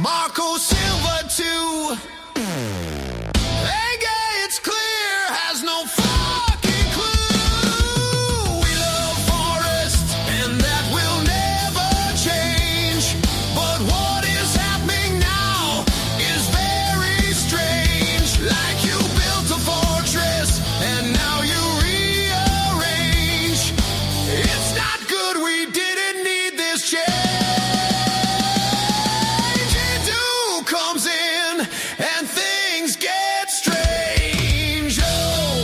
Marco Silva too. Ange, it's clear, has no fucking clue. We love Forest, and that will never change. But what is happening now is very strange. Like you built a fortress, and now you rearrange. It's not good, we didn't need this change. Comes in and things get strange. Oh,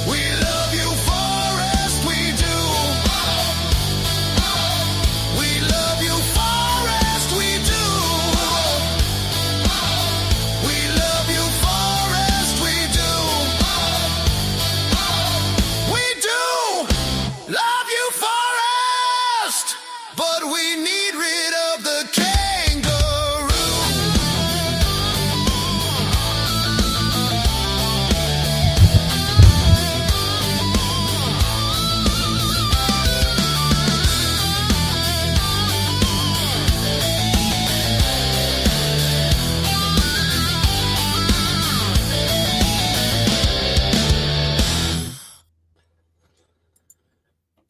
we love you, Forest, we do. We love you, Forest, we do. We love you, Forest, we do. We do love you, Forest, but we need rid of the cave.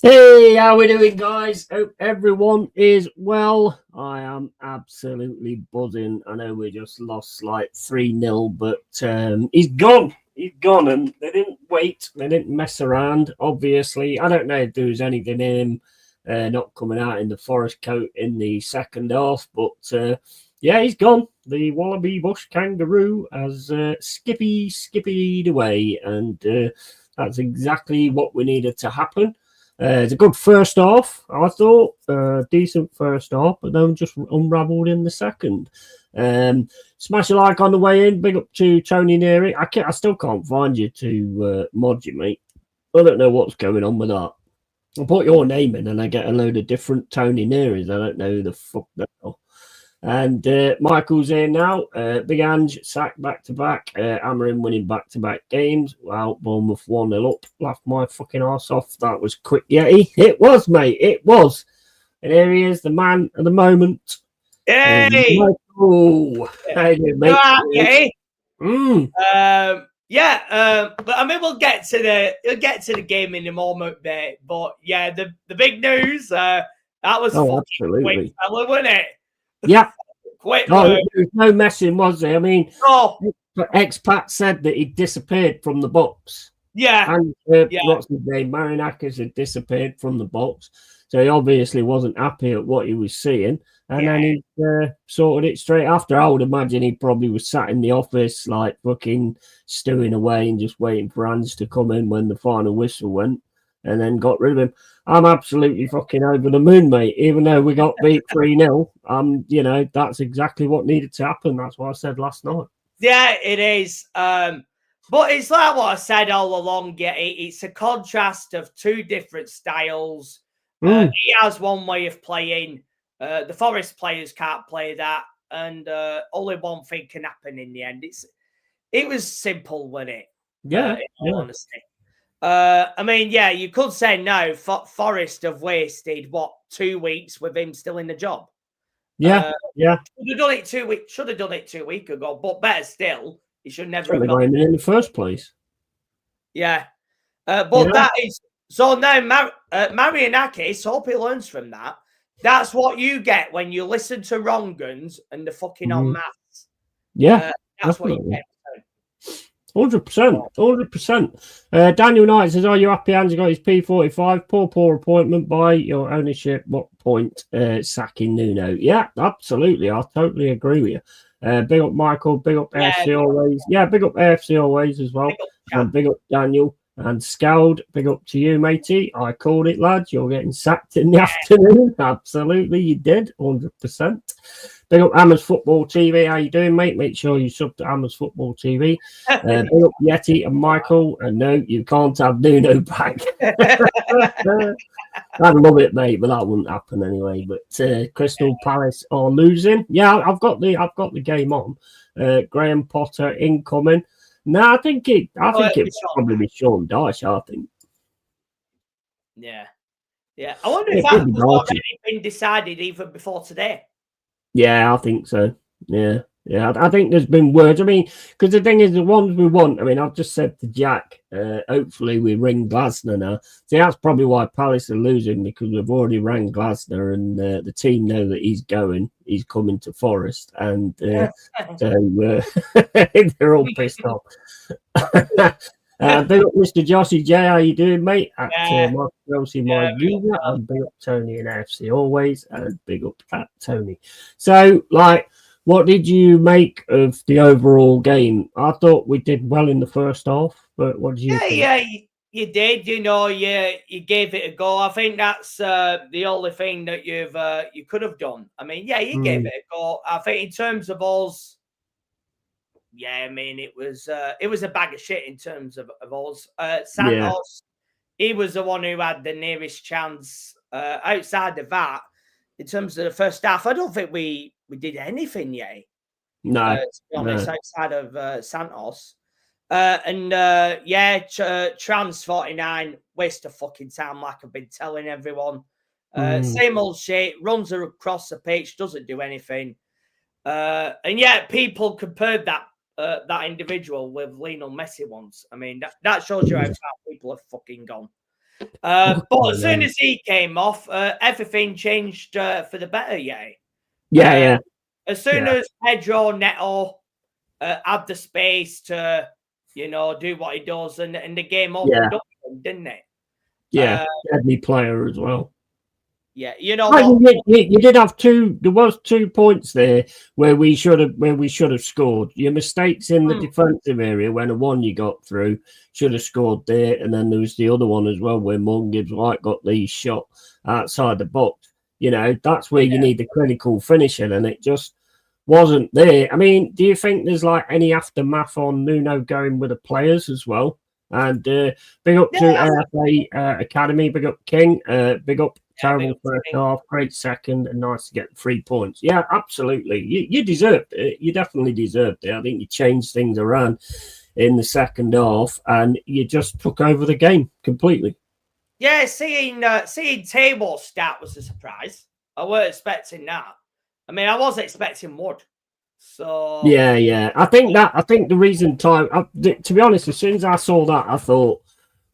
Hey, how we doing, guys? Hope everyone is well. I am absolutely buzzing. I know we just lost like 3-0, but he's gone. He's gone, and they didn't wait. They didn't mess around, obviously. I don't know if there was anything in him not coming out in the Forest coat in the second half, but yeah, he's gone. The Wallaby Bush Kangaroo has skippied away, and that's exactly what we needed to happen. It's a good first half, I thought. Decent first half, but then just unravelled in the second. Smash a like on the way in. Big up to Tony Neary. I still can't find you to mod you, mate. I don't know what's going on with that. I put your name in and I get a load of different Tony Nearys. I don't know who the fuck they are. And Michael's here now. Big Ange sacked back-to-back. Hammering winning back-to-back games. Well, Bournemouth 1-0 up. Laughed my fucking arse off. That was quick, Yeti. It was, mate. It was. And here he is, the man at the moment. Hey! Michael. How you doing, mate? But I mean, we'll get to the game in a moment, mate. But yeah, the big news. That was fucking quick, fella, wasn't it? Yeah. Quick. Oh, there was no messing, was there? I mean, expat said that he disappeared from the box. Yeah. And what's his name? Marinakis had disappeared from the box. So he obviously wasn't happy at what he was seeing. And then he sorted it straight after. I would imagine he probably was sat in the office, like fucking stewing away and just waiting for Ange to come in when the final whistle went, and then got rid of him. I'm absolutely fucking over the moon, mate. Even though we got beat 3-0, you know, that's exactly what needed to happen. That's what I said last night. Yeah, it is. But it's like what I said all along. Yeah, it's a contrast of two different styles. He has one way of playing. The Forest players can't play that, and only one thing can happen in the end. It was simple, wasn't it? Yeah, in all honesty. I mean, yeah, you could say no. Forest have wasted 2 weeks with him still in the job. Yeah. Should have done it 2 weeks. Should have done it 2 weeks ago, but better still, he should never have got him in the first place. Yeah, but that is so now. Marianakis, hope he learns from that. That's what you get when you listen to Wronguns and the fucking on maths. Yeah, that's what you get. 100%. Daniel Knight says, "Are you happy Ange got his P45? Poor appointment by your ownership. What point sacking Nuno?" Yeah, absolutely. I totally agree with you. Big up Michael. Big up AFC always. Yeah, big up AFC always as well. And big up Daniel. And Scald, big up to you, matey. I called it, lad. You're getting sacked in the afternoon. Absolutely, you did. 100%. Big up Hammers Football TV. How you doing, mate? Make sure you sub to Hammers Football TV. Big up Yeti and Michael. And no, you can't have Nuno back. I'd love it, mate, but that wouldn't happen anyway. But Crystal Palace are losing. Yeah, I've got the game on. Graham Potter incoming. No, I think it would probably be Sean Dyche, I think. Yeah. I wonder if that was already been decided even before today. Yeah, I think so. Yeah. Yeah, I think there's been words. I mean, because the thing is, the ones we want. I mean, I've just said to Jack, hopefully we ring Glasner now. See, that's probably why Palace are losing, because we've already rang Glasner, and the team know that he's going. He's coming to Forest, and so they're all pissed off. Big up Mr. Jossie J, how you doing, mate? At Mark Chelsea, my user, and big up Tony and AFC always, and big up at Tony. So, like, what did you make of the overall game? I thought we did well in the first half, but what did you think? Yeah, you did. You know, you gave it a go. I think that's the only thing that you could have done. I mean, yeah, you gave it a go. I think in terms of us, yeah, I mean, it was a bag of shit in terms of us. Santos, he was the one who had the nearest chance. Outside of that, in terms of the first half, I don't think we did anything yet. No, to be honest, outside of Santos. Trans 49, waste of fucking time, like I've been telling everyone. Same old shit, runs across the pitch, doesn't do anything. And yet people compared that individual with Lionel Messi once. I mean, that shows you how far people have fucking gone. But as soon as he came off, everything changed for the better, yeah. As soon as Pedro Neto had the space to, do what he does, and the game opened up, didn't it? Yeah, deadly player as well. Yeah, you did have two. There was 2 points there where we should have scored. Your mistakes in the defensive area when a one you got through should have scored there, and then there was the other one as well where Morgan Gibbs White got the shot outside the box. That's where you need the clinical finishing, and it just wasn't there. I mean, do you think there's like any aftermath on Nuno going with the players as well? And big up to AFA Academy, big up King, big up. Terrible first half, great second, and nice to get 3 points. Yeah, absolutely. You deserved it. You definitely deserved it. I think you changed things around in the second half, and you just took over the game completely. Yeah, seeing table stat was a surprise. I weren't expecting that. I mean, I was expecting Wood. So yeah. I think the reason to be honest, as soon as I saw that, I thought,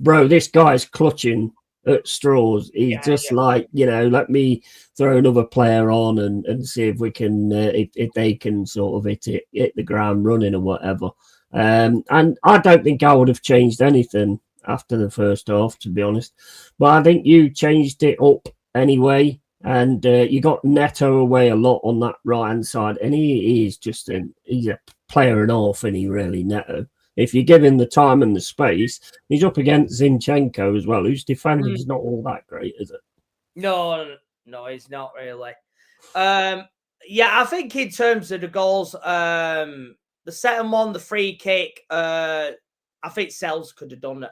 bro, this guy's clutching at straws. He's like, let me throw another player on and see if we can if they can sort of hit the ground running or whatever. And I don't think I would have changed anything after the first half, to be honest. But I think you changed it up anyway, and you got Neto away a lot on that right hand side, and he's a player and a half, and he really Neto. If you give him the time and the space, he's up against Zinchenko as well, whose defending is not all that great, is it? No, he's not really. I think in terms of the goals, the second one, the free kick, I think Sells could have done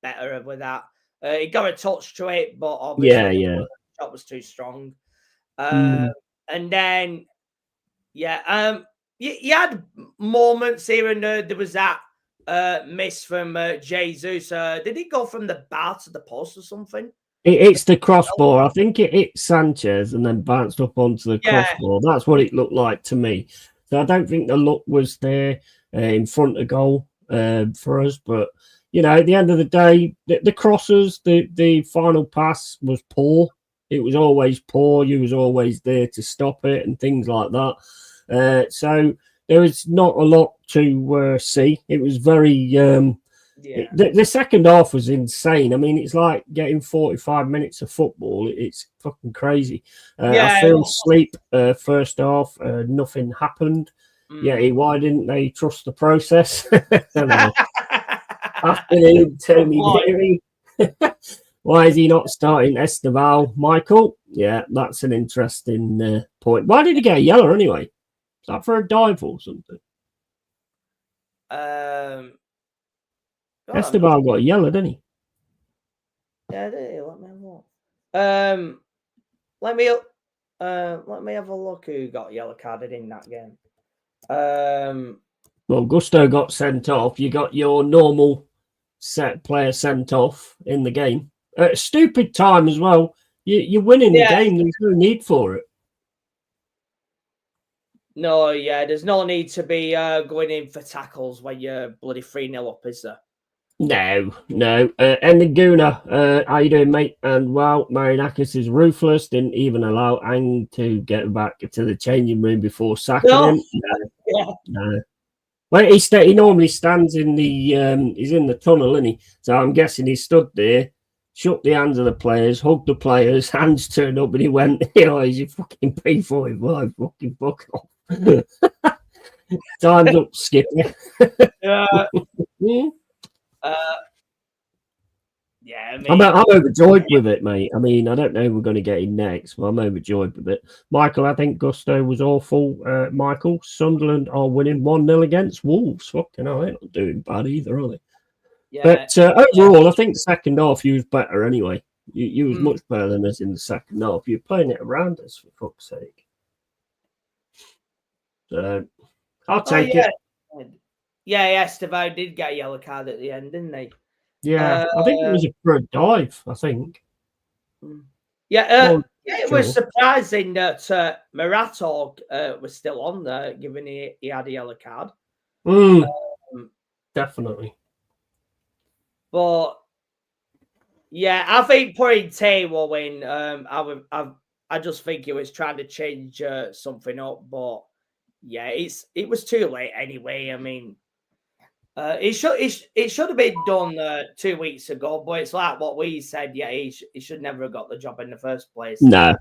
better with that. He got a touch to it, but obviously the shot was too strong. And then, you had moments here and there. There was that miss from Jesus. Did he go from the bar to the post or something? It's the crossbar. I think it hit Sanchez and then bounced up onto the crossbar. That's what it looked like to me. So I don't think the look was there in front of goal for us. But, at the end of the day, the crosses, the final pass was poor. It was always poor. You was always there to stop it and things like that. So there was not a lot to see. It was very... The second half was insane. I mean, it's like getting 45 minutes of football. It's fucking crazy. I fell asleep first half. Nothing happened. Why didn't they trust the process? Afternoon, Tony Leary. Why is he not starting Esteval? Michael? Yeah, that's an interesting point. Why did he get a yellow anyway? Is that for a dive or something? Esteban got a yellow, didn't he? Yeah, did he? Let me have a look. Let me have a look who got yellow carded in that game. Well, Gusto got sent off. You got your normal set player sent off in the game. Stupid time as well. You're winning the game. There's no need for it. No, yeah, there's no need to be going in for tackles when you're bloody 3-0 up, is there? No. And the Gooner, how you doing, mate? And well, Marinakis is ruthless. Didn't even allow Ange to get back to the changing room before sacking him. No. Well, he normally stands in the he's in the tunnel, isn't he? So I'm guessing he stood there, shook the hands of the players, hugged the players, hands turned up, and he went, he's your fucking P45, fucking fuck off. Time's up, Skipper. Yeah, I'm overjoyed with it, mate. I mean, I don't know if we're going to get in next, but I'm overjoyed with it. Michael, I think Gusto was awful. Michael, Sunderland are winning 1-0 against Wolves. Fucking hell, they're not doing bad either, are they? Yeah, but overall, I think the second half you was better anyway. You was much better than us in the second half. You're playing it around us, for fuck's sake. So, I'll take it. Yeah, Estevao did get a yellow card at the end, didn't they? Yeah, I think it was for a dive, I think. Yeah, it was surprising that Muratov was still on there, given he had a yellow card. Definitely. But, yeah, I think putting Tay will win. I just think he was trying to change something up, but, yeah, it was too late anyway. I mean, it should have been done 2 weeks ago, but it's like what we said. Yeah, he should never have got the job in the first place. No.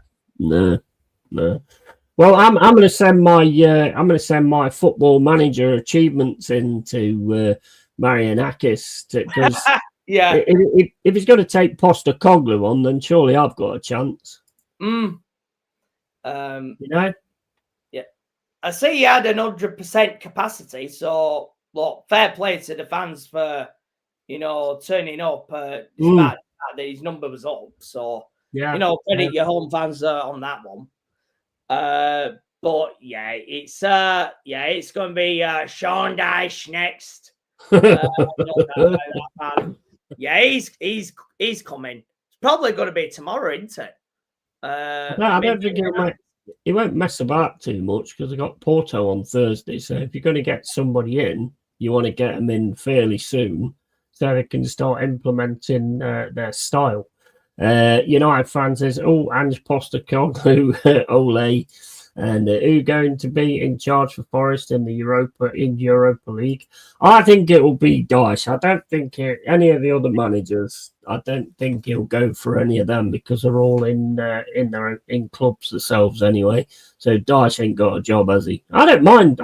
Well, I'm going to send my football manager achievements into Marianakis because if he's going to take Postecoglou on, then surely I've got a chance. You know, yeah, I see he had 100% capacity, so. Look, fair play to the fans for, turning up. Despite that his number was up. So, credit your home fans on that one. But yeah, it's going to be Sean Dyche next. Yeah, he's coming. It's probably going to be tomorrow, isn't it? I don't think he won't mess about too much because I got Porto on Thursday. So if you're going to get somebody in, you want to get them in fairly soon so they can start implementing their style. United fans says, Ange Postecoglou, Ole, and who going to be in charge for Forest in the Europa League? I think it will be Dyche. I don't think any of the other managers. I don't think he'll go for any of them because they're all in clubs themselves anyway. So Dyche ain't got a job, has he? I don't mind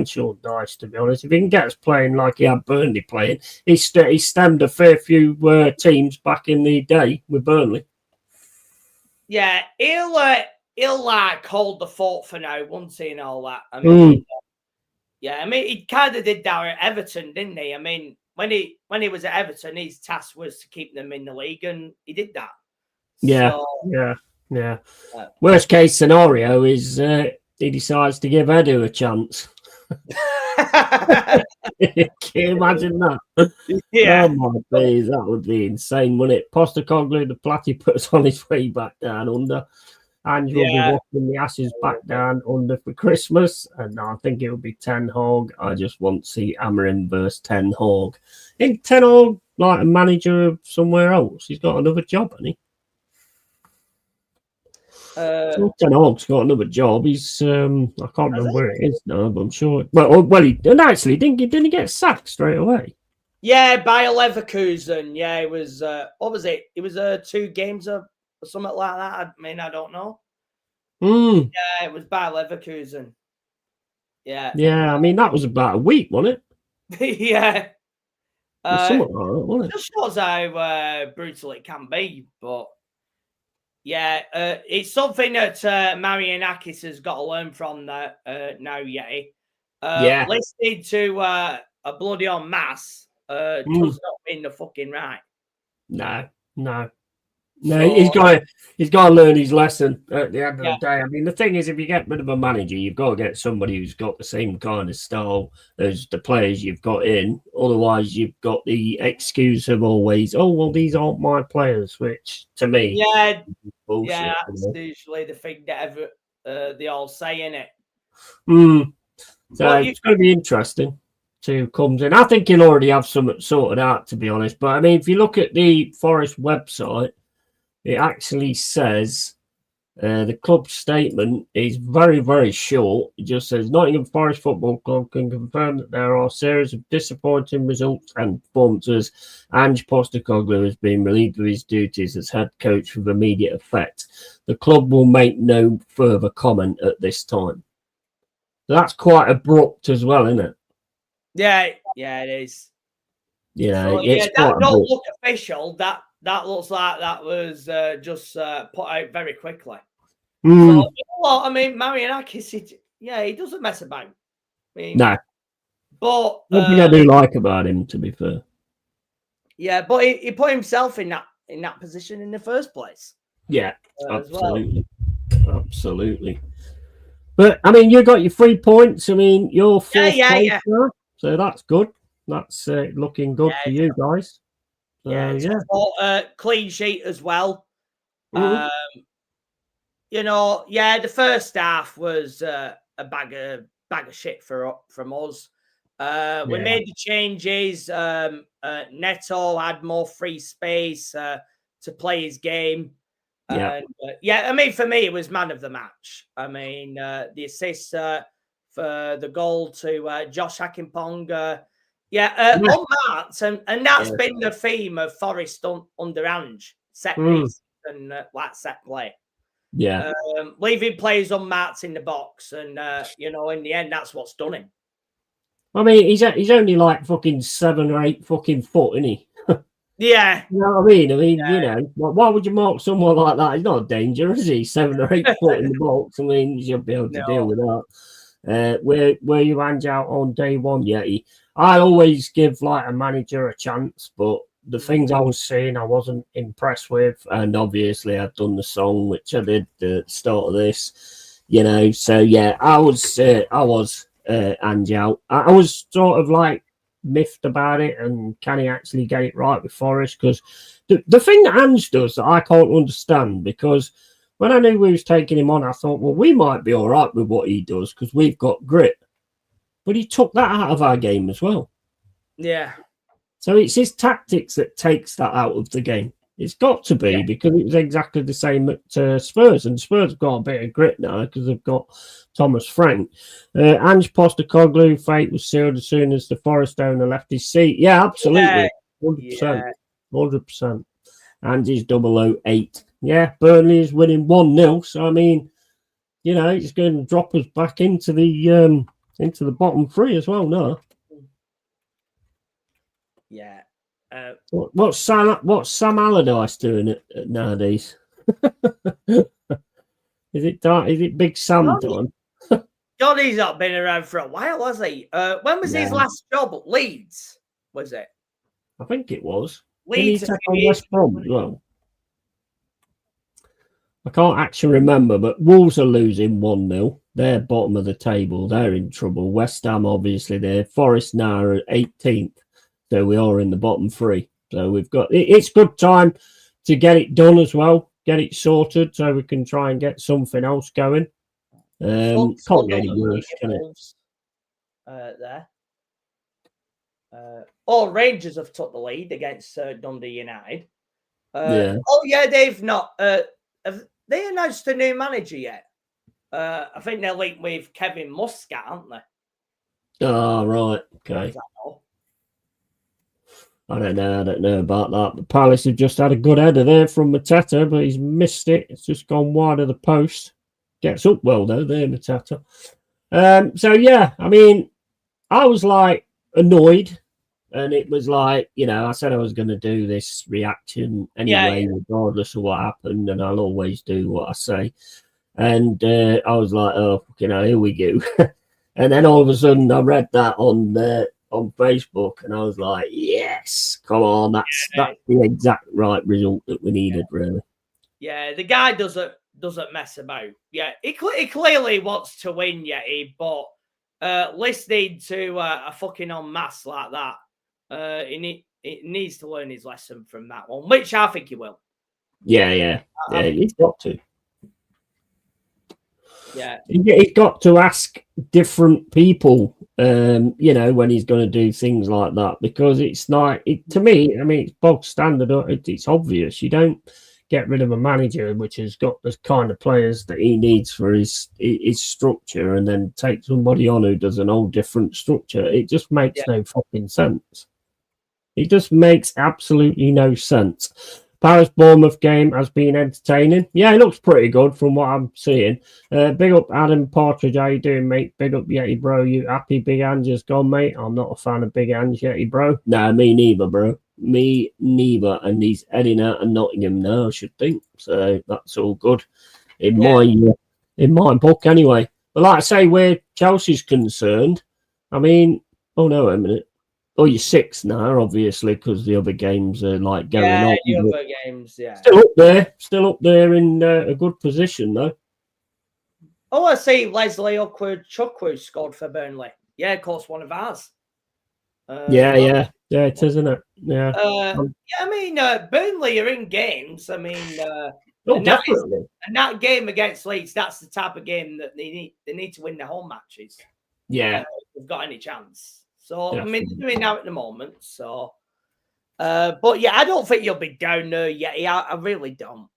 Sean Dyche, to be honest. If he can get us playing like he had Burnley playing, he stemmed a fair few teams back in the day with Burnley. Yeah, he'll like hold the fort for now, won't he, and all that. I mean, he kind of did that at Everton, didn't he? I mean, when he was at Everton, his task was to keep them in the league, and he did that. Yeah. Worst case scenario is he decides to give Edu a chance. Can you imagine that? Yeah. Oh my days, that would be insane, wouldn't it? Postecoglou, the platypus on his way back down under. Ange will be walking the ashes back down under for Christmas, and I think it will be Ten Hag. I just want to see Amorim versus Ten Hag. Isn't Ten Hag like a manager of somewhere else? He's got another job, hasn't he? Ten Hag's got another job. He's I can't remember where it is now, but I'm sure. Well, he didn't he get sacked straight away? Yeah, by Leverkusen. Yeah, it was. What was it? It was 2 games or something like that. I mean, I don't know. Yeah, it was by Leverkusen. Yeah. Yeah, I mean, that was about a week, wasn't it? Yeah. Something like that, wasn't it? Just shows how brutal it can be. But, yeah, it's something that Marianakis has got to learn from now, Yeti. Listening to a bloody en masse does not mean the fucking right. No, he's got to learn his lesson at the end of the day. I mean, the thing is, if you get rid of a manager, you've got to get somebody who's got the same kind of style as the players you've got in. Otherwise, you've got the excuse of always, these aren't my players, which to me, bullshit, that's usually the thing that they all say, innit? So it's going to be interesting to who comes in. I think he'll already have something sorted out, to be honest. But I mean, if you look at the Forest website, it actually says the club statement is very, very short. It just says Nottingham Forest Football Club can confirm that there are a series of disappointing results and performances. Ange Postecoglou has been relieved of his duties as head coach with immediate effect. The club will make no further comment at this time. So that's quite abrupt as well, isn't it? Yeah, it is. Yeah, so, it's that don't look official. That looks like that was just put out very quickly. So, you know what? I mean, Marianakis, he doesn't mess about. I mean, no. But one thing I do like about him, to be fair. Yeah, but he put himself in that position in the first place. Yeah, absolutely. Well. Absolutely. But I mean, you got your 3 points. I mean, you're fourth place now, so that's good. That's looking good for you guys. Clean sheet as well. Mm-hmm. The first half was a bag of shit from us. We made the changes. Neto had more free space to play his game. I mean, for me, it was man of the match. I mean, the assist for the goal to Josh Akinpong. Unmarked, and that's been the theme of Forest under Ange, set piece and set play. Yeah. Leaving players unmarked in the box, and in the end, that's what's done him. I mean, he's only like fucking 7 or 8 fucking foot, isn't he? Yeah. You know what I mean? Why would you mark someone like that? He's not a danger, is he? 7 or 8 foot in the box. I mean, you should be able to deal with that. Were you Ange out on day one, Yeti? I always give like a manager a chance, but the things I was seeing, I wasn't impressed with. And obviously, I'd done the song, which I did at the start of this, So, yeah, I was Ange out. I was sort of like miffed about it, and can he actually get it right with Forest? Because the thing that Ange does that I can't understand, because when I knew we was taking him on, I thought, well, we might be all right with what he does because we've got grit. But he took that out of our game as well. Yeah. So it's his tactics that takes that out of the game. It's got to be, because it was exactly the same at Spurs, and Spurs have got a bit of grit now because they've got Thomas Frank. Ange Postecoglou, fate was sealed as soon as the Forest owner left his seat. Yeah, absolutely. 100%. 100%. Ange's 008. Yeah, Burnley is winning 1-0. So, I mean, it's going to drop us back into the bottom 3 as well, no? Yeah. What's Sam Allardyce doing at nowadays? Is it Big Sam time? Johnny's not been around for a while, has he? When was his last job at Leeds? Was it? I think it was. Leeds. Did he take on West Brom as well? I can't actually remember, but Wolves are losing 1-0. They're bottom of the table. They're in trouble. West Ham, obviously, they're Forest now are 18th. So we are in the bottom 3. So we've got it's good time to get it done as well, get it sorted, so we can try and get something else going. Can't get any worse, can it? There. All Rangers have took the lead against Dundee United. They've not. Have they announced a new manager yet? I think they're linked with Kevin Muscat, aren't they? Oh, right. Okay. I don't know about that. But Palace have just had a good header there from Mateta, but he's missed it. It's just gone wide of the post. Gets up well, though, there, Mateta. I mean, I was, like, annoyed. And it was like, I said I was going to do this reaction anyway, regardless of what happened. And I'll always do what I say. And I was like, here we go. And then all of a sudden, I read that on Facebook, and I was like, yes, come on, that's the exact right result that we needed, really. Yeah, the guy doesn't mess about. Yeah, he clearly wants to win, but listening to a fucking en masse like that, he needs to learn his lesson from that one, which I think he will. Yeah, he's got to. Yeah. He's got to ask different people, you know, when he's going to do things like that, because it's like, to me, I mean, it's bog standard. It's obvious. You don't get rid of a manager which has got the kind of players that he needs for his structure, and then take somebody on who does an old different structure. It just makes no fucking sense. It just makes absolutely no sense. Paris Bournemouth game has been entertaining. Yeah, it looks pretty good from what I'm seeing. Big up Adam Partridge. How you doing, mate? Big up Yeti, bro. You happy Big Ange has gone, mate? I'm not a fan of Big Ange, Yeti, bro. No, me neither, bro. Me neither. And he's heading out of Nottingham now, I should think. So that's all good in my book, anyway. But like I say, where Chelsea's concerned, I mean, oh no, a minute. Oh, you're 6 now, obviously, because the other games are like going on. Yeah, the other games, yeah. Still up there in a good position, though. Oh, I see Leslie Chukwu scored for Burnley. Yeah, of course, one of ours. Yeah, it is, isn't it? Yeah. I mean, Burnley are in games. I mean, definitely. And that game against Leeds, that's the type of game that they need to win their home matches. Yeah. If they've got any chance. So, Definitely. I mean, they're doing now at the moment. So, but yeah, I don't think you'll be down there yet. I really don't.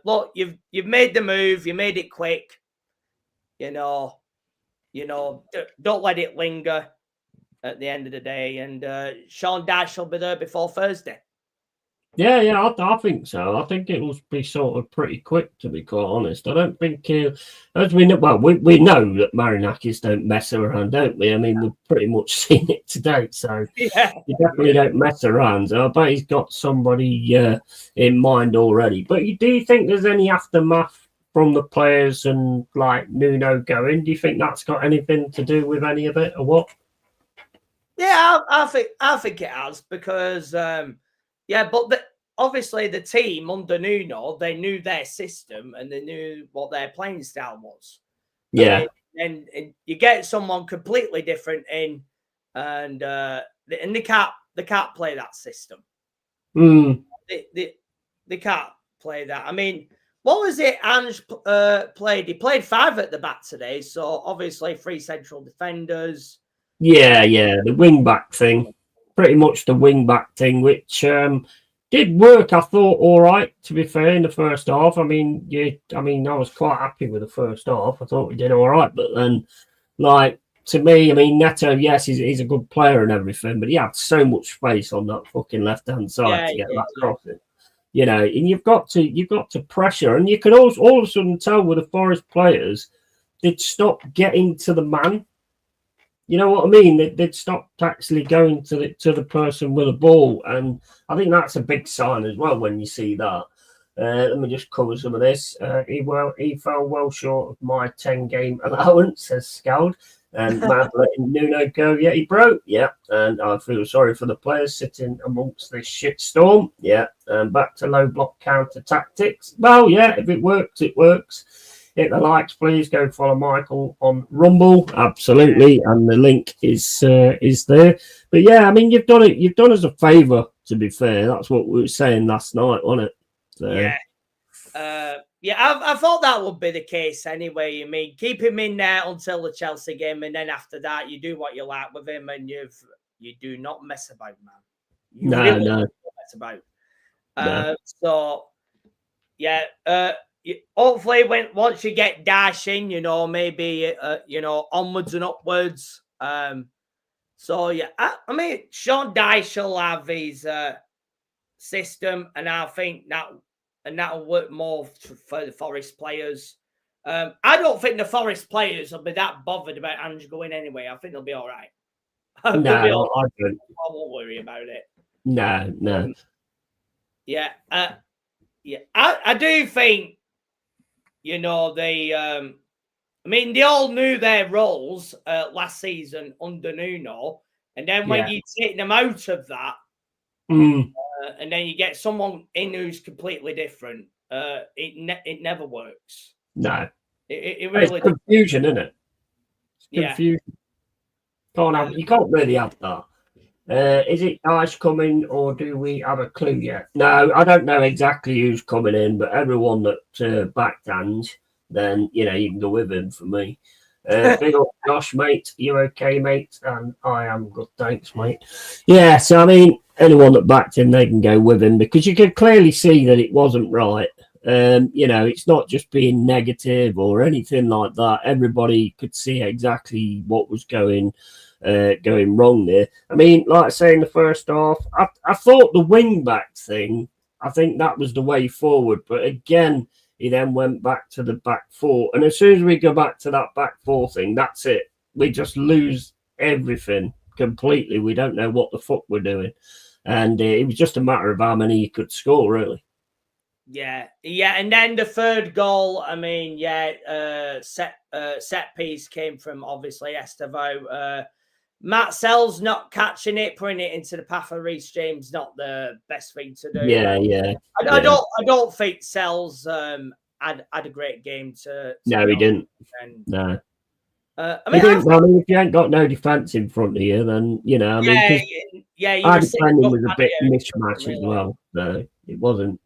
Look, you've made the move. You made it quick. You know, don't let it linger at the end of the day. And Sean Dyche will be there before Thursday. Yeah, I think so. I think it will be sort of pretty quick, to be quite honest. I don't think, as we know, well, we know that Marinakis don't mess around, don't we? I mean, we've pretty much seen it today, so you definitely don't mess around. So I bet he's got somebody in mind already. But do you think there's any aftermath from the players and like Nuno going? Do you think that's got anything to do with any of it, or what? Yeah, I think it has, because but obviously the team under Nuno, they knew their system and they knew what their playing style was. Yeah, and you get someone completely different in, and they can't play that system. They can't play that. I mean, what was it Ange played? He played 5 at the back today, so obviously 3 central defenders. Yeah, the wing back thing, pretty much the wing back thing, which did work. I thought all right, to be fair, in the first half. I mean, I was quite happy with the first half. I thought we did all right, but then, like, to me, I mean, Neto, yes, he's a good player and everything, but he had so much space on that fucking left hand side to get that crossing. You know, and you've got to pressure, and you can also all of a sudden tell with the Forest players, they'd stop getting to the man. You know what I mean? They'd stopped actually going to the person with the ball, and I think that's a big sign as well when you see that. Let me just cover some of this. He fell well short of my 10-game allowance, says Scald. And mad letting Nuno go. Yeah, he broke. Yeah, and I feel sorry for the players sitting amongst this shit storm. Yeah, and back to low block counter tactics. Well, yeah, if it works, it works. Hit the likes, please. Go follow Michael on Rumble. Absolutely, and the link is there. But yeah, I mean, you've done it. You've done us a favour. To be fair, that's what we were saying last night, wasn't it? So. Yeah. I thought that would be the case anyway. I mean, keep him in there until the Chelsea game, and then after that, you do what you like with him, and you do not mess about, man. You really don't mess about. So, yeah. Hopefully, once you get dashing, maybe onwards and upwards. So yeah, I mean, Sean Dyche will have his system, and I think that'll work more for the Forest players. I don't think the Forest players will be that bothered about Ange going anyway. I think they'll be all right. I don't. I won't worry about it. No. Yeah. I do think, they. I mean, they all knew their roles last season under Nuno, and then when you take them out of that. And then you get someone in who's completely different. It never works. No, it really it's confusion, isn't it? It's confusion. You can't really have that. Is it Dyche coming, or do we have a clue yet? No, I don't know exactly who's coming in, but everyone that backed Ange, then you can go with him for me. Big up Josh, mate. You okay, mate? And I am good, thanks, mate. Yeah, so I mean, anyone that backed him, they can go with him because you could clearly see that it wasn't right. It's not just being negative or anything like that. Everybody could see exactly what was going wrong there. I mean, like I say in the first half, I thought the wing back thing, I think that was the way forward. But again, he then went back to the back four. And as soon as we go back to that back four thing, that's it. We just lose everything completely. We don't know what the fuck we're doing. And it was just a matter of how many you could score, really. Yeah. And then the third goal, I mean, set piece came from obviously Estevao. Matt Sells not catching it, putting it into the path of Reece James, not the best thing to do. Yeah. I don't think Sells had a great game to no, he didn't. No. I mean, if you ain't got no defence in front of you, then you our defending was a bit mismatched as well. So it wasn't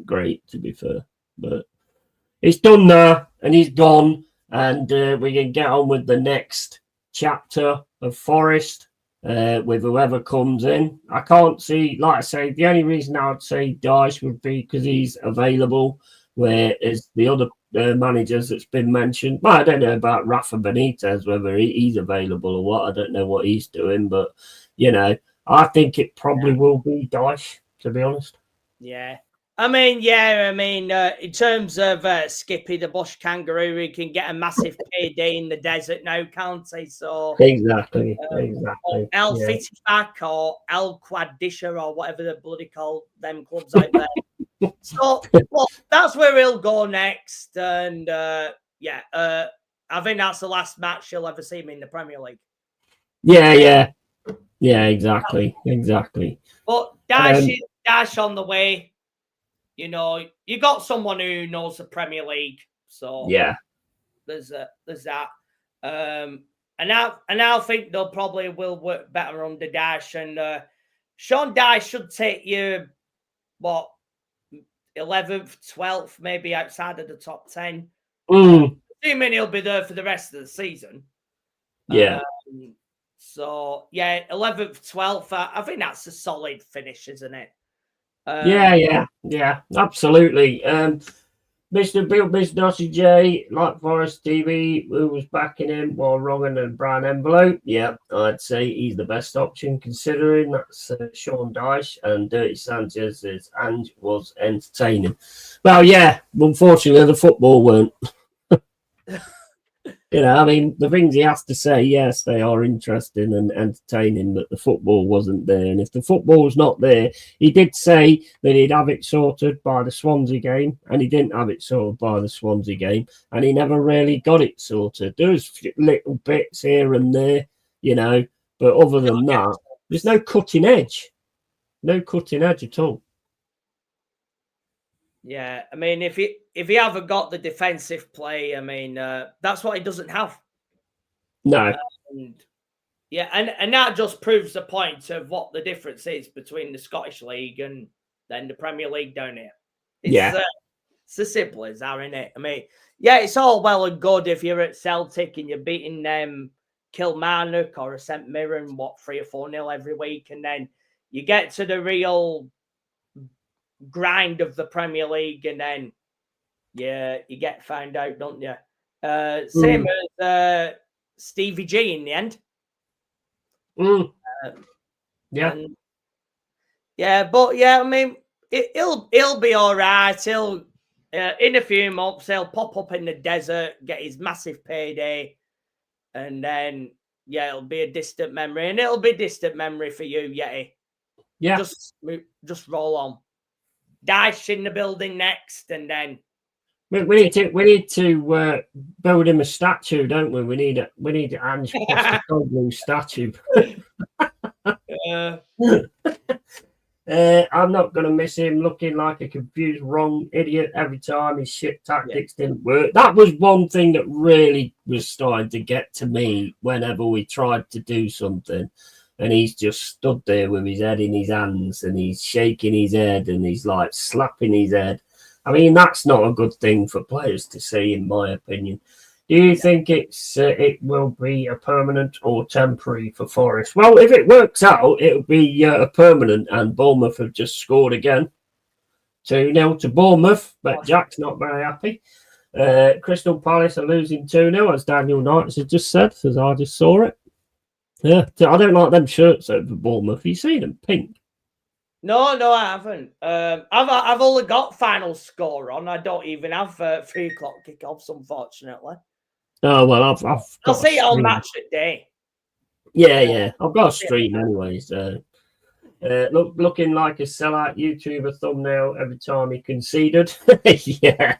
great, to be fair. But it's done now, and he's gone, and we can get on with the next chapter of Forest with whoever comes in. I can't see, like I say, the only reason I would say Dyche would be because he's available, whereas the other managers that's been mentioned, well, I don't know about Rafa Benitez, whether he's available or what. I don't know what he's doing, but I think it probably will be Dyche, to be honest. Yeah. I mean, in terms of Skippy the bush kangaroo, he can get a massive payday in the desert now, can't he? So exactly. El Fitipak or El Quadisha or whatever the bloody call them clubs out there. So that's where he'll go next, and I think that's the last match you'll ever see him in the Premier League. Yeah, exactly. But Dash on the way. You got someone who knows the Premier League, so there's that. And I think they'll probably will work better under Dash, and Sean Dyche should take you 11th, 12th, maybe outside of the top 10. Assuming he'll be there for the rest of the season. Yeah. 11th, 12th. I think that's a solid finish, isn't it? Yeah, absolutely. Mr. Bill Bisnossi J, like Forest TV, who was backing him while wrong and brown envelope. Yeah, I'd say he's the best option considering that's Sean Dyche, and Dirty Sanchez's Ange was entertaining. Well, yeah, unfortunately the football weren't. The things he has to say, yes, they are interesting and entertaining, but the football wasn't there. And if the football was not there, he did say that he'd have it sorted by the Swansea game, and he didn't have it sorted by the Swansea game, and he never really got it sorted. There was little bits here and there, but other than that, there's no cutting edge. No cutting edge at all. Yeah, I mean, if he haven't got the defensive play, I mean, that's what he doesn't have. No. And that just proves the point of what the difference is between the Scottish League and then the Premier League down here. It's as simple as that, isn't it? I mean, it's all well and good if you're at Celtic and you're beating them Kilmarnock or a St Mirren, 3 or 4-0 every week, and then you get to the real grind of the Premier League, and then you get found out, don't you? Same as Stevie G in the end. I mean, he'll be all right. He'll in a few months he'll pop up in the desert, get his massive payday, and then it'll be a distant memory, and it'll be a distant memory for you, Yeti. Yeah, just roll on. Dyche in the building next, and then we need to build him a statue, don't we? We need Ange Postecoglou statue. I'm not going to miss him looking like a confused, wrong idiot every time. His shit tactics didn't work. That was one thing that really was starting to get to me whenever we tried to do something. And he's just stood there with his head in his hands, and he's shaking his head, and he's like slapping his head. I mean, that's not a good thing for players to see, in my opinion. Do you think it will be a permanent or temporary for Forest? Well, if it works out, it'll be a permanent, and Bournemouth have just scored again. 2-0 to Bournemouth, but Jack's not very happy. Crystal Palace are losing 2-0, as Daniel Knights has just said, as I just saw it. Yeah, I don't like them shirts over Bournemouth. You see them pink? No, I haven't. I've only got final score on. I don't even have 3 o'clock kickoffs, unfortunately. Oh well, I've got I'll see it on Match of Day. Yeah. I've got a stream anyway, so looking like a sellout YouTuber thumbnail every time he conceded. Yeah.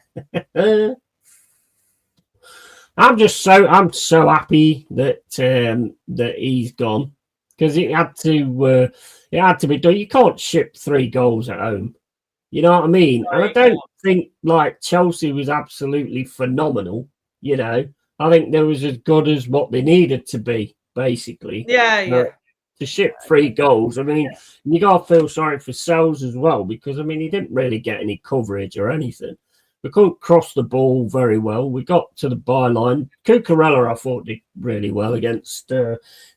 I'm so happy that he's gone, because it had to be done. You can't ship 3 goals at home. You know what I mean? And I don't think like Chelsea was absolutely phenomenal. You know, I think they was as good as what they needed to be, basically. Yeah. To ship 3 goals, I mean, you gotta feel sorry for Sells as well, because I mean he didn't really get any coverage or anything. We couldn't cross the ball very well. We got to the byline. Cucurella, I thought, did really well against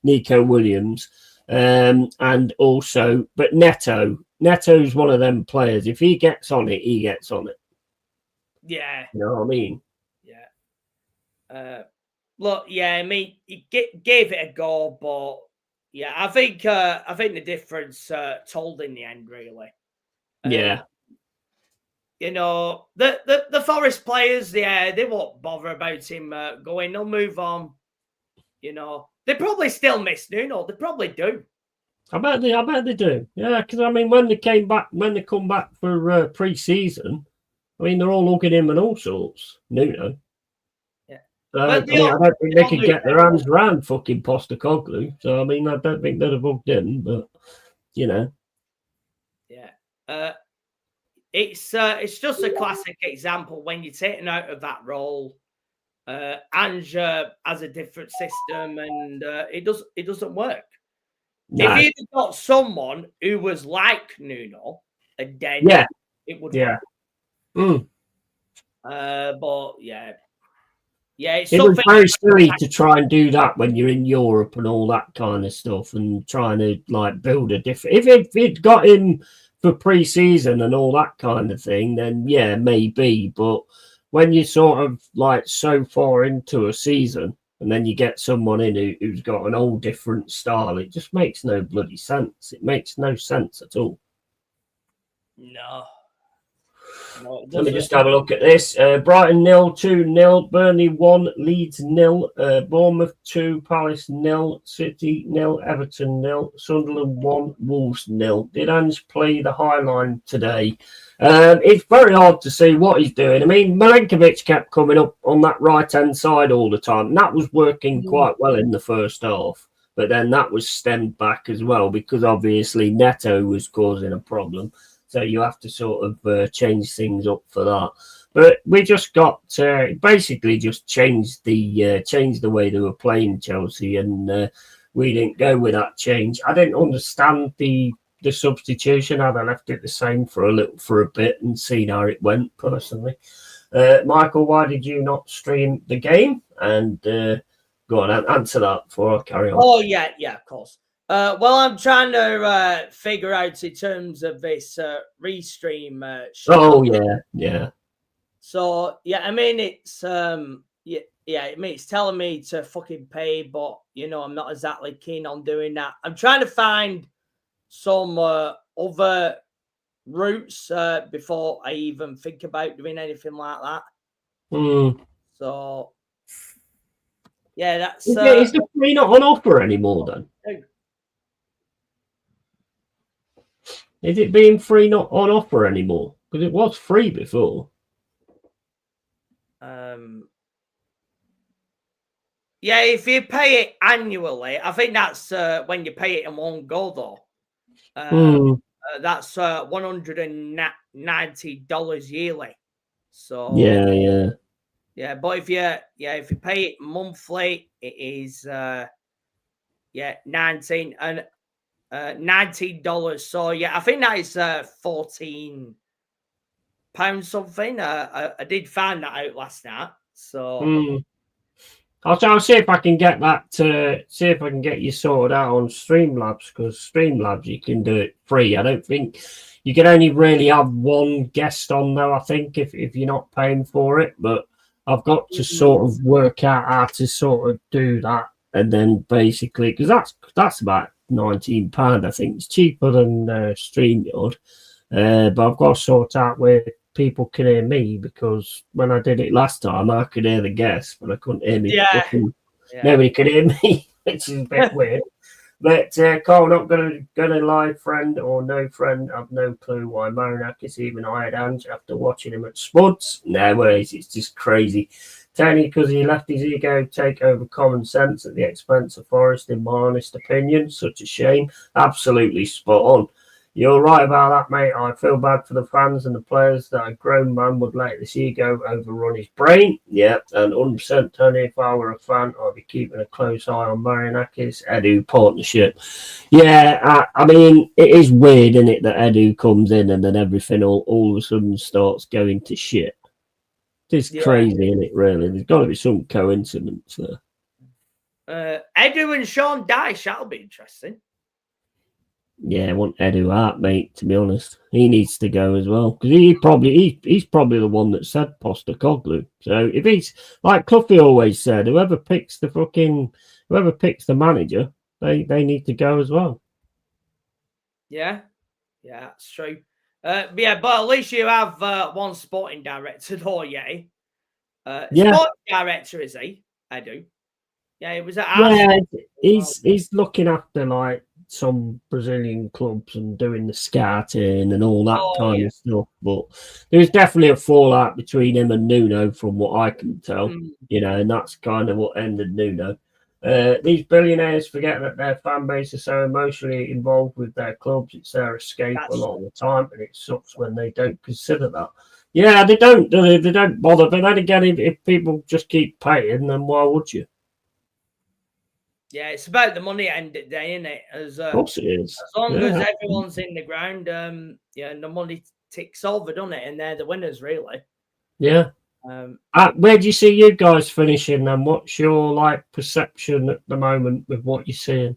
Nico Williams. And also, but Neto's one of them players. If he gets on it, he gets on it. Yeah. You know what I mean? Yeah. Look, yeah, I mean, he gave it a go, but yeah, I think the difference told in the end, really. Yeah. You know, the Forest players, yeah, they won't bother about him going. They'll move on. You know, they probably still miss Nuno. They probably do. I bet they do. Yeah, because I mean, when they come back for pre-season, I mean, they're all looking at him and all sorts. Nuno. Yeah. So, I don't think they could get their hands around fucking Postecoglou. So I mean, I don't think they'd have hooked in, but you know. Yeah. It's just a classic example when you're taken out of that role. Ange has a different system, and it doesn't work. No. If you'd got someone who was like Nuno, then it would work. But yeah, it was very silly to try and do that when you're in Europe and all that kind of stuff, and trying to like build a different. If it got him for pre-season and all that kind of thing, then yeah, maybe. But when you're sort of like so far into a season and then you get someone in who's got an all different style, it just makes no bloody sense. It makes no sense at all. No, let me just have a look at this. Brighton 0, 2-0, Burnley 1, Leeds 0, Bournemouth 2, Palace 0, City 0, Everton 0, Sunderland 1, Wolves 0. Did Ange play the high line today? It's very hard to see what he's doing. I mean, Milenkovic kept coming up on that right-hand side all the time. And that was working quite well in the first half. But then that was stemmed back as well, because obviously Neto was causing a problem. So you have to sort of change things up for that. But we just got basically just changed the way they were playing Chelsea, and we didn't go with that change. I didn't understand the substitution. I'd have left it the same for a bit and seen how it went personally. Michael, why did you not stream the game? And go on, answer that before I carry on. Oh yeah, of course. Well, I'm trying to figure out in terms of this restream. Oh yeah. So yeah, I mean it's I mean it's telling me to fucking pay, but you know I'm not exactly keen on doing that. I'm trying to find some other routes before I even think about doing anything like that. So yeah, that's is the free not on offer anymore then? Is it being free not on offer anymore? Because it was free before. Yeah, if you pay it annually, I think that's when you pay it in one go, though. That's $190 yearly. So yeah. But if you pay it monthly, it is $19 and $19. So yeah, I think that is £14 something. I did find that out last night. So I'll see if I can get that see if I can get you sorted out on Streamlabs, because Streamlabs you can do it free. I don't think you can only really have one guest on though, I think, if you're not paying for it. But I've got to sort of work out how to sort of do that, and then basically, because that's about £19, I think. It's cheaper than StreamYard, but I've got to sort out where people can hear me, because when I did it last time, I could hear the guests, but I couldn't hear me. Yeah. Nobody could hear me, which is a bit weird. But Carl, not gonna lie, friend or no friend, I've no clue why Marinakis even hired Ange after watching him at Spuds. No ways, it's just crazy. Tony, because he let his ego take over common sense at the expense of Forest, in my honest opinion. Such a shame. Absolutely spot on. You're right about that, mate. I feel bad for the fans and the players that a grown man would let this ego overrun his brain. Yeah, and 100%, Tony, if I were a fan, I'd be keeping a close eye on Marinakis' Edu partnership. Yeah, I mean, it is weird, isn't it, that Edu comes in and then everything all of a sudden starts going to shit. It's crazy, isn't it, really? There's got to be some coincidence there. Edu and Sean Dyche, that'll be interesting. Yeah, I want Edu out, mate, to be honest. He needs to go as well, because he's probably the one that said Postecoglou. So if he's, like Cluffy always said, whoever picks the manager, they need to go as well. Yeah, that's true. But at least you have one sporting director, though, Sporting director, is he? Edu. Yeah, it was at he's looking after like some Brazilian clubs and doing the scouting and all that kind of stuff. But there's definitely a fallout between him and Nuno, from what I can tell. And that's kind of what ended Nuno. These billionaires forget that their fan base is so emotionally involved with their clubs. It's their escape a lot of the time, and it sucks when they don't consider that. Yeah, they don't bother. But then again, if people just keep paying, then why would you? Yeah, it's about the money at the end of the day, isn't it? Of course it is. As long as everyone's in the ground, and the money ticks over, doesn't it? And they're the winners, really. Yeah. Where do you see you guys finishing then? What's your perception at the moment with what you're seeing?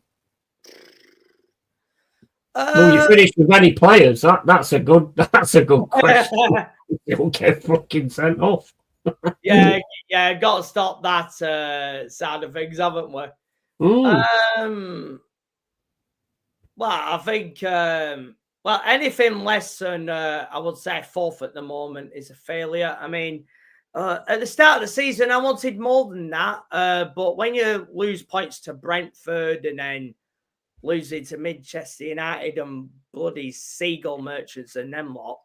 Will you finish with any players? That's a good question. You'll get fucking sent off. yeah, got to stop that side of things, haven't we? Well, I think anything less than I would say fourth at the moment is a failure. I mean, at the start of the season, I wanted more than that. But when you lose points to Brentford and then losing to Manchester United and bloody Seagull Merchants and them lot,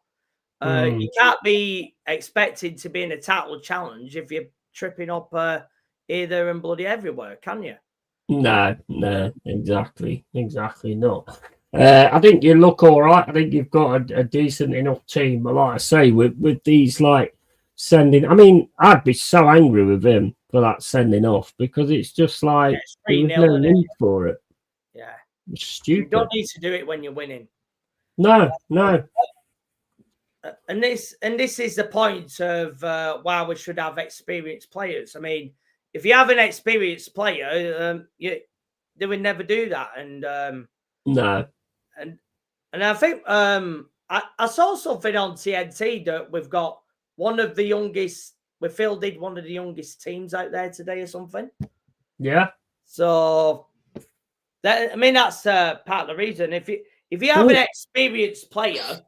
you can't be expected to be in a title challenge if you're tripping up either and bloody everywhere, can you? No, exactly not. I think you look all right. I think you've got a decent enough team. But like I say, with these sending, I mean, I'd be so angry with him for that sending off, because it's just there's no need for it. Yeah, it's stupid. You don't need to do it when you're winning. No. And this is the point of why we should have experienced players. I mean, if you have an experienced player, they would never do that. And no. And I think I saw something on TNT that we've got one of the youngest. We fielded one of the youngest teams out there today or something. Yeah. So that's part of the reason. If you have an experienced player,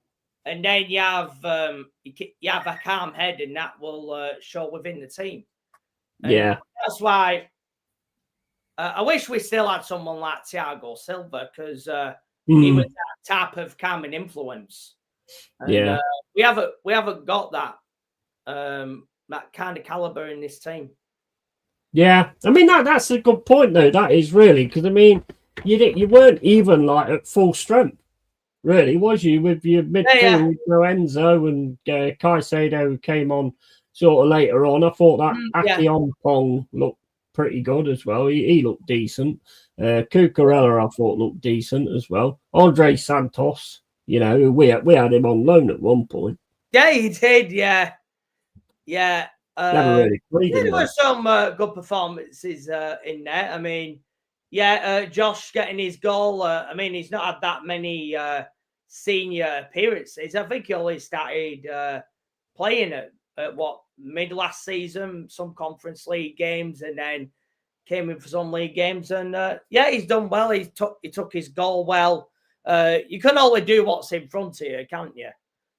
and then you have a calm head, and that will show within the team. And that's why I wish we still had someone like Thiago Silva, because he was that type of calming influence. And, we haven't got that kind of caliber in this team. Yeah, I mean that's a good point though. That is really, because I mean you weren't even at full strength, really, was you? With your midfield, Lorenzo and Caicedo, who came on sort of later on. I thought that Aki Pong looked pretty good as well. He looked decent. Cucurella, I thought, looked decent as well. Andre Santos, we had him on loan at one point. Yeah, he did. Yeah. Never really played There him, though. were some good performances in there. I mean, Josh getting his goal. I mean, he's not had that many senior appearances. I think he only started playing at what, mid last season, some Conference League games, and then came in for some league games. And he's done well. He took his goal well. You can only do what's in front of you, can't you?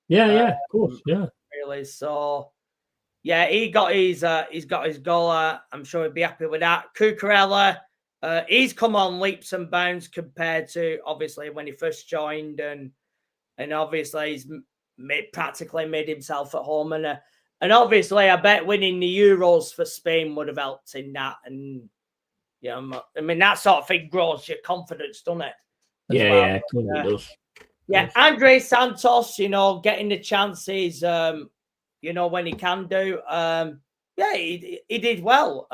Yeah, of course, yeah. Really. So yeah, he's got his goal. I'm sure he'd be happy with that. Cucurella, he's come on leaps and bounds compared to obviously when he first joined, and obviously he's practically made himself at home, and obviously I bet winning the Euros for Spain would have helped in that, and I mean that sort of thing grows your confidence, doesn't it? Yeah, of course it does. Yeah, Andre Santos, getting the chances, when he can do. He did well.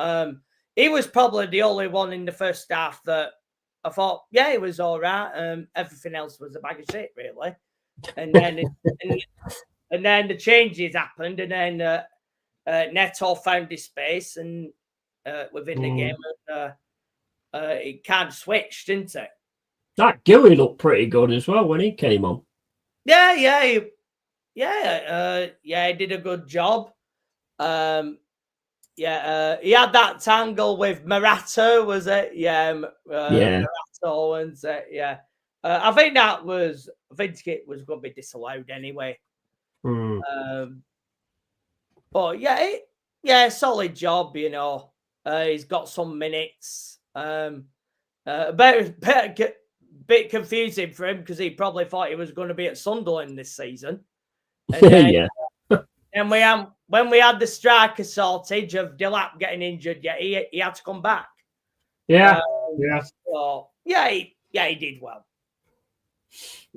He was probably the only one in the first half that I thought, he was all right. Everything else was a bag of shit, really. And then and then the changes happened, and then Neto found his space, and within the game, it kind of switched, didn't it? That Gilly looked pretty good as well when he came on. He did a good job. He had that tangle with Marato, was it? Marato, and I think it was going to be disallowed anyway. But solid job. He's got some minutes. Bit confusing for him because he probably thought he was going to be at Sunderland this season. And then, and when we had the striker shortage of Delap getting injured, he had to come back. Yeah. So, he did well.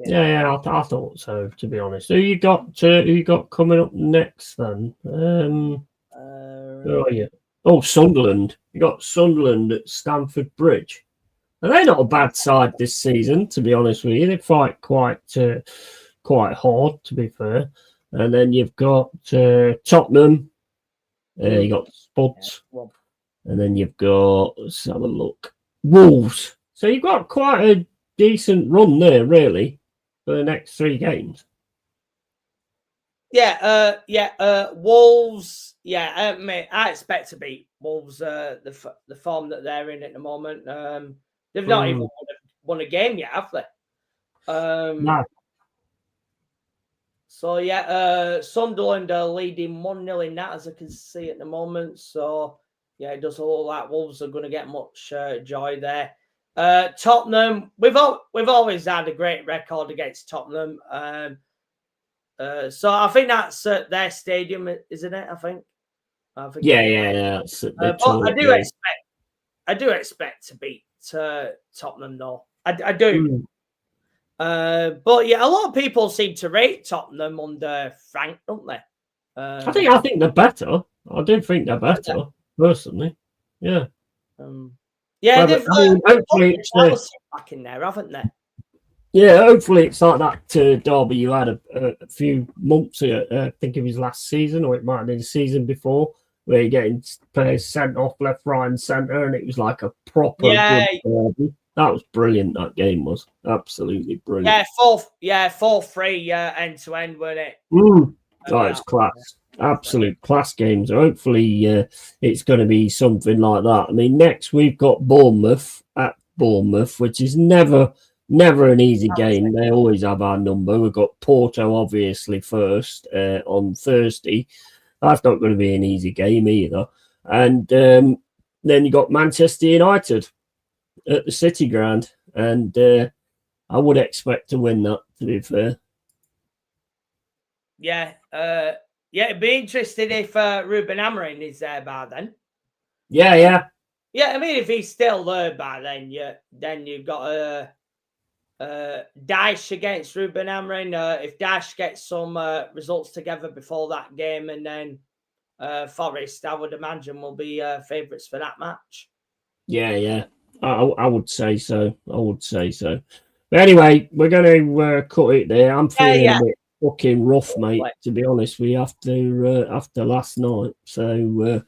I thought so, to be honest. Who you got coming up next then? Where are you? Oh, Sunderland. You got Sunderland at Stamford Bridge. And they're not a bad side this season, to be honest with you. They fight quite hard, to be fair. And then you've got Tottenham. You got Spuds. And then you've got, let's have a look, Wolves. So you've got quite a decent run there, really, for the next 3 games. Wolves. I expect to beat Wolves. The form that they're in at the moment. They've not even won a game yet, have they? No. So Sunderland are leading 1-0 in that, as I can see at the moment. So it does look like Wolves are going to get much joy there. Tottenham, we've always had a great record against Tottenham. So I think that's their stadium, isn't it? I think Yeah. But I do expect to beat Tottenham, though. I do. But a lot of people seem to rate Tottenham under Frank, don't they? I think they're better. I do think they're better, personally. Yeah. They've hopefully it's back in there, haven't they? Yeah, hopefully it's like that derby you had a few months ago. I think it was last season, or it might have been the season before, where you're getting players sent off left, right, and centre, and it was like a proper good derby. That was brilliant. That game was absolutely brilliant. 4-3 end to end, wasn't it? It's class. Absolute class games. Hopefully it's going to be something like that. I mean, next we've got Bournemouth at Bournemouth, which is never an easy game. They always have our number. We've got Porto, obviously, first on Thursday. That's not going to be an easy game either. And then you got Manchester United at the City Ground. And I would expect to win that, to be fair. It'd be interesting if Ruben Amorim is there by then. Yeah. I mean, if he's still there by then, then you've got Daesh against Ruben Amorim. If Daesh gets some results together before that game, and then Forest, I would imagine, will be favourites for that match. Yeah. I would say so. But anyway, we're going to cut it there. I'm feeling fucking rough, mate. To be honest, we after last night. So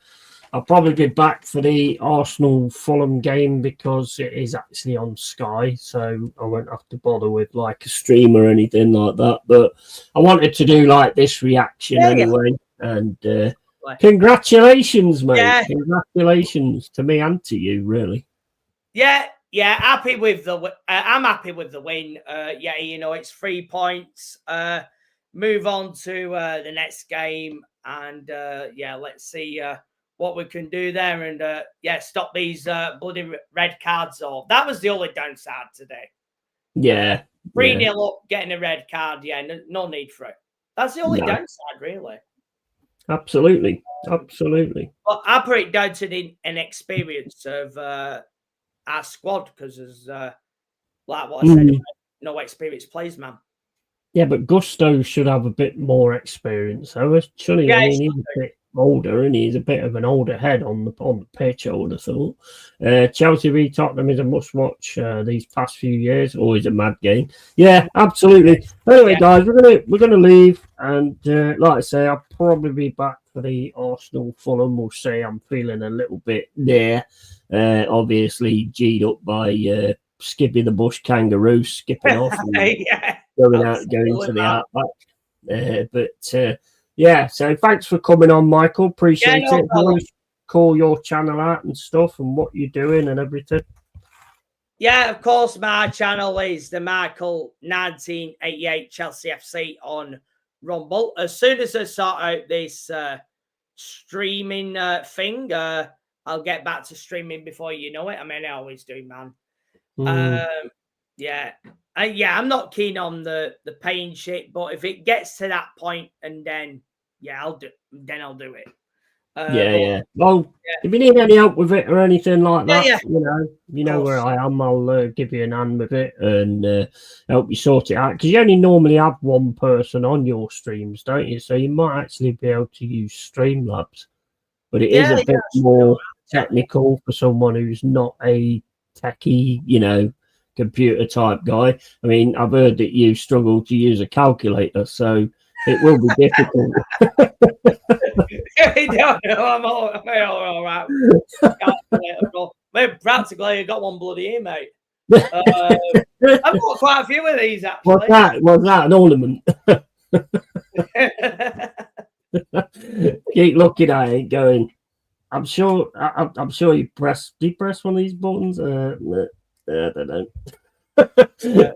I'll probably be back for the Arsenal Fulham game because it is actually on Sky, so I won't have to bother with like a stream or anything like that. But I wanted to do like this reaction anyway, and congratulations, mate! Yeah. Congratulations to me and to you, really. Yeah, happy with the. I'm happy with the win. Yeah, you know, it's 3 points. Move on to the next game, and yeah, let's see what we can do there, and yeah, stop these bloody red cards off. That was the only downside today. Yeah, 3-0 up, getting a red card. Yeah, no need for it. That's the only downside, really. Absolutely. But I put it down to the inexperience of our squad because there's like what I said, no experienced players, man. Yeah, but Gusto should have a bit more experience, though, shouldn't he? Yeah, I mean, he's a bit older, and he's a bit of an older head on the pitch, I would have thought. Chelsea v Tottenham is a must-watch these past few years. Always a mad game. Yeah, absolutely. Anyway, guys, we're gonna leave, and like I say, I'll probably be back for the Arsenal Fulham. We'll say I'm feeling a little bit there. Obviously, G'd up by Skippy the Bush Kangaroo, skipping off. Going to the outback. But yeah, so thanks for coming on, Michael. Appreciate it. You call your channel out and stuff and what you're doing and everything. Yeah, of course, my channel is the Michael 1988 Chelsea FC on Rumble. As soon as I sort out this streaming thing, I'll get back to streaming before you know it. I mean, I always do, man. Yeah. I'm not keen on the paying shit, but if it gets to that point, and then I'll do it. Yeah. Well, if you need any help with it or anything like that, you know where I am. I'll give you an hand with it and help you sort it out, because you only normally have one person on your streams, don't you? So you might actually be able to use Streamlabs, but it is a bit more technical for someone who's not a techie, computer type guy. I mean, I've heard that you struggle to use a calculator, so it will be difficult. I'm all right. Maybe practically I got one bloody here, mate. I've got quite a few of these actually. Was that an ornament? Keep looking at it, going. I'm sure you press. Do you press one of these buttons? I don't know.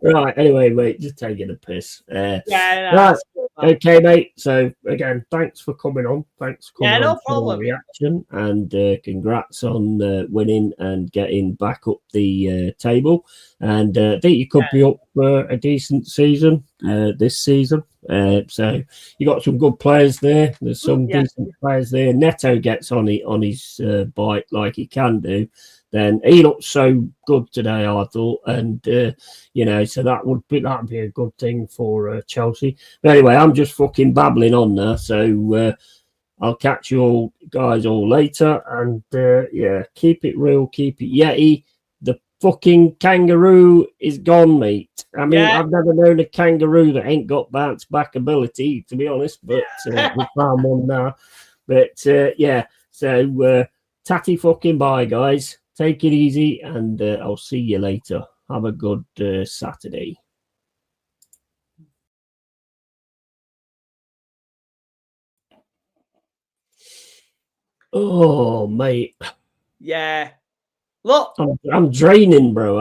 Right. Anyway, mate, just taking a piss. Right. Okay, mate. So again, thanks for coming on. Thanks for coming on for the reaction, and congrats on winning and getting back up the table. And I think you could be up for a decent season this season. So you got some good players there. There's some decent players there. Neto gets on his bike like he can do. Then he looked so good today, I thought, and so that'd be a good thing for Chelsea. But anyway, I'm just fucking babbling on now, so I'll catch you all guys all later, and keep it real, keep it Yeti. The fucking kangaroo is gone, mate. I mean, I've never known a kangaroo that ain't got bounce back ability, to be honest, but we found one now. But so tatty fucking bye, guys. Take it easy, and I'll see you later. Have a good Saturday. Oh, mate. Yeah. Look. I'm draining, bro.